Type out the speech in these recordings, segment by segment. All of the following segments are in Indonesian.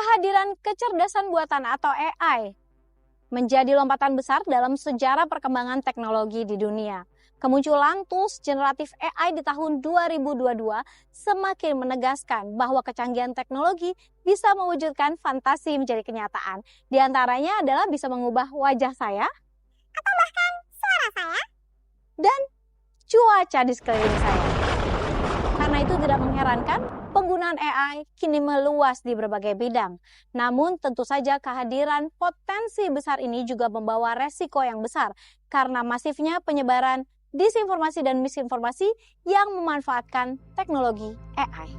Kehadiran kecerdasan buatan atau AI menjadi lompatan besar dalam sejarah perkembangan teknologi di dunia. Kemunculan tools generatif AI di tahun 2022 semakin menegaskan bahwa kecanggihan teknologi bisa mewujudkan fantasi menjadi kenyataan. Di antaranya adalah bisa mengubah wajah saya, atau bahkan suara saya, dan cuaca di sekeliling saya. Karena itu tidak mengherankan, penggunaan AI kini meluas di berbagai bidang. Namun tentu saja kehadiran potensi besar ini juga membawa resiko yang besar karena masifnya penyebaran disinformasi dan misinformasi yang memanfaatkan teknologi AI.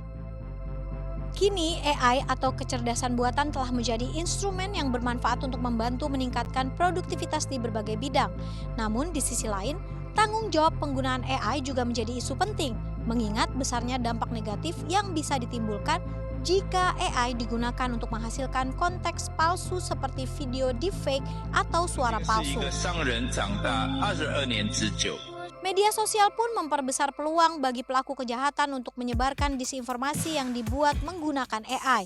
Kini AI atau kecerdasan buatan telah menjadi instrumen yang bermanfaat untuk membantu meningkatkan produktivitas di berbagai bidang. Namun di sisi lain, tanggung jawab penggunaan AI juga menjadi isu penting, mengingat besarnya dampak negatif yang bisa ditimbulkan jika AI digunakan untuk menghasilkan konteks palsu seperti video deepfake atau suara palsu. Media sosial pun memperbesar peluang bagi pelaku kejahatan untuk menyebarkan disinformasi yang dibuat menggunakan AI.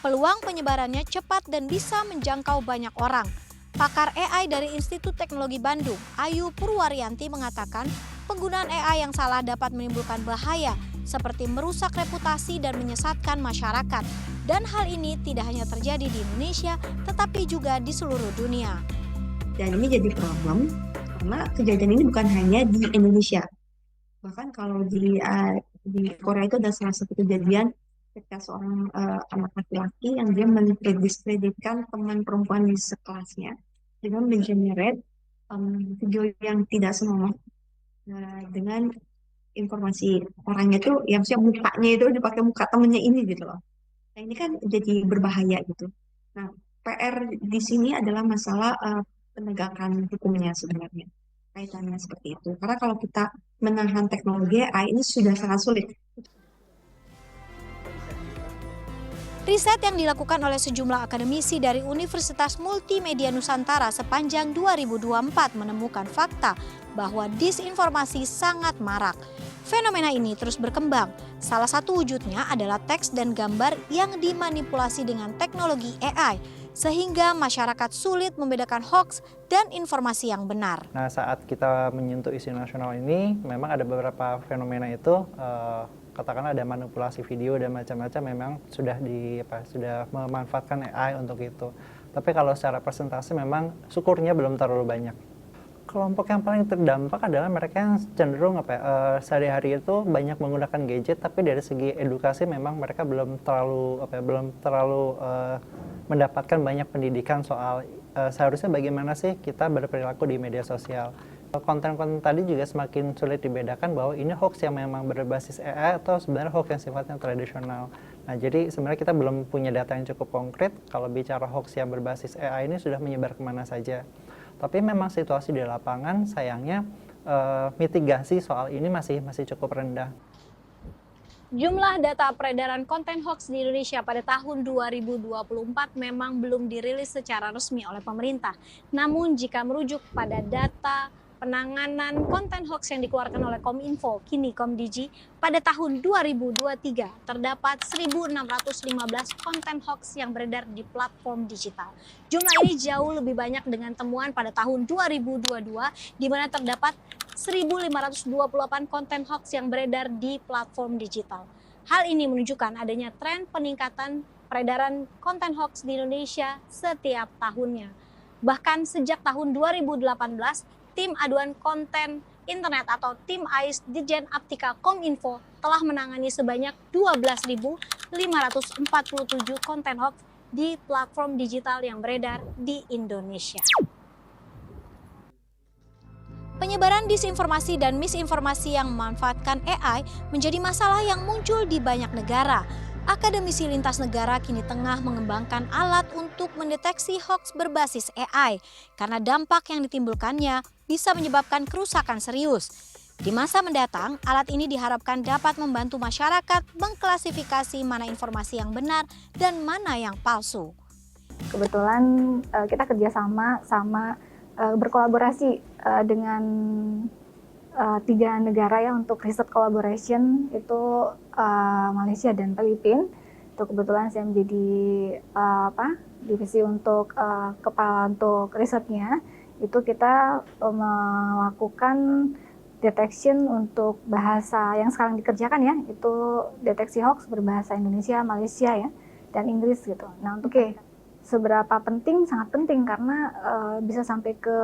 Peluang penyebarannya cepat dan bisa menjangkau banyak orang. Pakar AI dari Institut Teknologi Bandung, Ayu Purwaryanti mengatakan, penggunaan AI yang salah dapat menimbulkan bahaya seperti merusak reputasi dan menyesatkan masyarakat. Dan hal ini tidak hanya terjadi di Indonesia, tetapi juga di seluruh dunia. Dan ini jadi problem karena kejadian ini bukan hanya di Indonesia. Bahkan kalau di Korea itu ada salah satu kejadian ketika seorang anak laki-laki yang dia mendiskreditkan teman perempuan di sekelasnya dengan mengenerate video yang tidak senonoh dengan informasi orangnya itu yang siap mukanya itu dipakai muka temennya ini gitu loh. Nah ini kan jadi berbahaya gitu. Nah PR di sini adalah masalah penegakan hukumnya sebenarnya kaitannya seperti itu. Karena kalau kita menahan teknologi AI ini sudah sangat sulit. Riset yang dilakukan oleh sejumlah akademisi dari Universitas Multimedia Nusantara sepanjang 2024 menemukan fakta bahwa disinformasi sangat marak. Fenomena ini terus berkembang. Salah satu wujudnya adalah teks dan gambar yang dimanipulasi dengan teknologi AI, sehingga masyarakat sulit membedakan hoax dan informasi yang benar. Nah, saat kita menyentuh isu nasional ini, memang ada beberapa fenomena itu, katakanlah ada manipulasi video dan macam-macam, memang sudah memanfaatkan AI untuk itu. Tapi kalau secara persentase memang syukurnya belum terlalu banyak. Kelompok yang paling terdampak adalah mereka yang cenderung sehari-hari itu banyak menggunakan gadget, tapi dari segi edukasi memang mereka belum terlalu mendapatkan banyak pendidikan soal seharusnya bagaimana sih kita berperilaku di media sosial. Konten-konten tadi juga semakin sulit dibedakan bahwa ini hoax yang memang berbasis AI atau sebenarnya hoax yang sifatnya tradisional. Nah, jadi sebenarnya kita belum punya data yang cukup konkret kalau bicara hoax yang berbasis AI ini sudah menyebar kemana saja. Tapi memang situasi di lapangan sayangnya mitigasi soal ini masih cukup rendah. Jumlah data peredaran konten hoax di Indonesia pada tahun 2024 memang belum dirilis secara resmi oleh pemerintah. Namun jika merujuk pada data penanganan konten hoax yang dikeluarkan oleh Kominfo, kini Komdigi, pada tahun 2023 terdapat 1.615 konten hoax yang beredar di platform digital. Jumlah ini jauh lebih banyak dengan temuan pada tahun 2022 di mana terdapat 1.528 konten hoax yang beredar di platform digital. Hal ini menunjukkan adanya tren peningkatan peredaran konten hoax di Indonesia setiap tahunnya. Bahkan sejak tahun 2018, Tim Aduan Konten Internet atau Tim AIS Ditjen Aptika Kominfo telah menangani sebanyak 12.547 konten hoax di platform digital yang beredar di Indonesia. Penyebaran disinformasi dan misinformasi yang memanfaatkan AI menjadi masalah yang muncul di banyak negara. Akademisi lintas negara kini tengah mengembangkan alat untuk mendeteksi hoax berbasis AI karena dampak yang ditimbulkannya bisa menyebabkan kerusakan serius. Di masa mendatang, alat ini diharapkan dapat membantu masyarakat mengklasifikasi mana informasi yang benar dan mana yang palsu. Kebetulan kita kerjasama berkolaborasi dengan 3 negara ya untuk riset collaboration, itu Malaysia dan Filipina. Itu kebetulan saya menjadi divisi untuk kepala untuk risetnya. Itu kita melakukan detection untuk bahasa yang sekarang dikerjakan ya, itu deteksi hoax berbahasa Indonesia, Malaysia ya, dan Inggris gitu. Nah untuk seberapa penting, sangat penting karena bisa sampai ke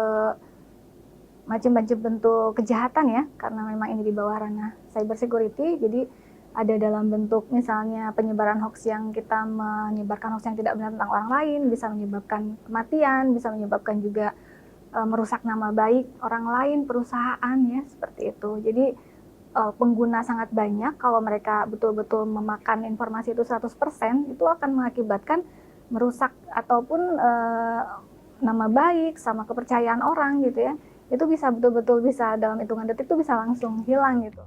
macam-macam bentuk kejahatan ya, karena memang ini di bawah ranah cyber security. Jadi ada dalam bentuk misalnya penyebaran hoax yang kita menyebarkan hoax yang tidak benar tentang orang lain, bisa menyebabkan kematian, bisa menyebabkan juga merusak nama baik orang lain, perusahaan ya, seperti itu. Jadi pengguna sangat banyak, kalau mereka betul-betul memakan informasi itu 100%, itu akan mengakibatkan merusak ataupun nama baik sama kepercayaan orang gitu ya. Itu bisa betul-betul bisa dalam hitungan detik itu bisa langsung hilang gitu.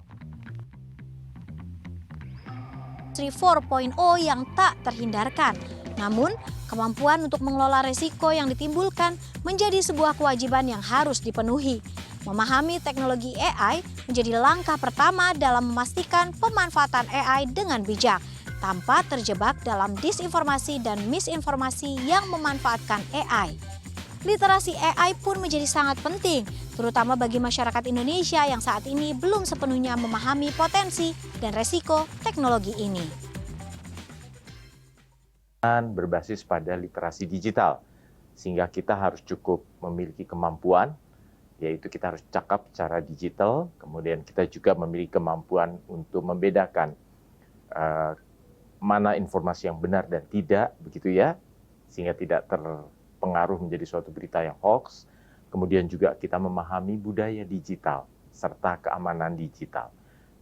Industri 4.0 yang tak terhindarkan. Namun, kemampuan untuk mengelola resiko yang ditimbulkan menjadi sebuah kewajiban yang harus dipenuhi. Memahami teknologi AI menjadi langkah pertama dalam memastikan pemanfaatan AI dengan bijak, tanpa terjebak dalam disinformasi dan misinformasi yang memanfaatkan AI. Literasi AI pun menjadi sangat penting, terutama bagi masyarakat Indonesia yang saat ini belum sepenuhnya memahami potensi dan resiko teknologi ini. Berbasis pada literasi digital, sehingga kita harus cukup memiliki kemampuan, yaitu kita harus cakap secara digital, kemudian kita juga memiliki kemampuan untuk membedakan mana informasi yang benar dan tidak, begitu ya, sehingga tidak terpengaruh menjadi suatu berita yang hoax. Kemudian juga kita memahami budaya digital serta keamanan digital.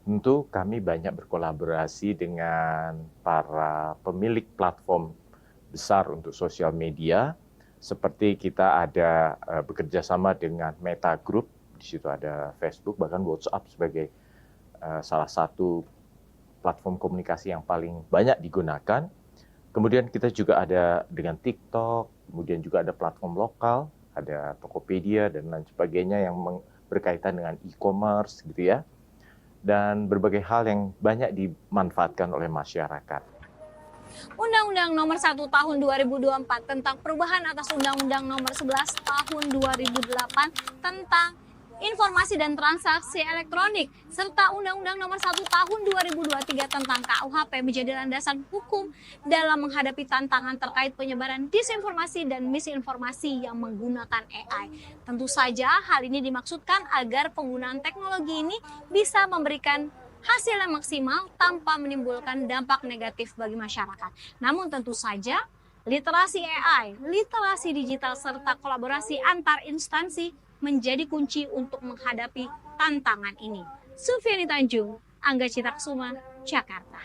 Tentu kami banyak berkolaborasi dengan para pemilik platform besar untuk sosial media, seperti kita ada bekerja sama dengan Meta Group, di situ ada Facebook, bahkan WhatsApp sebagai salah satu platform komunikasi yang paling banyak digunakan. Kemudian kita juga ada dengan TikTok, kemudian juga ada platform lokal, ada Tokopedia dan lain sebagainya yang berkaitan dengan e-commerce gitu ya. Dan berbagai hal yang banyak dimanfaatkan oleh masyarakat. Undang-Undang Nomor 1 Tahun 2024 tentang perubahan atas Undang-Undang Nomor 11 Tahun 2008 tentang Informasi dan Transaksi Elektronik serta Undang-Undang Nomor 1 Tahun 2023 tentang KUHP menjadi landasan hukum dalam menghadapi tantangan terkait penyebaran disinformasi dan misinformasi yang menggunakan AI. Tentu saja hal ini dimaksudkan agar penggunaan teknologi ini bisa memberikan hasil yang maksimal tanpa menimbulkan dampak negatif bagi masyarakat. Namun tentu saja literasi AI, literasi digital serta kolaborasi antar instansi menjadi kunci untuk menghadapi tantangan ini. Sufiani Tanjung, Angga Cita Kusuma, Jakarta.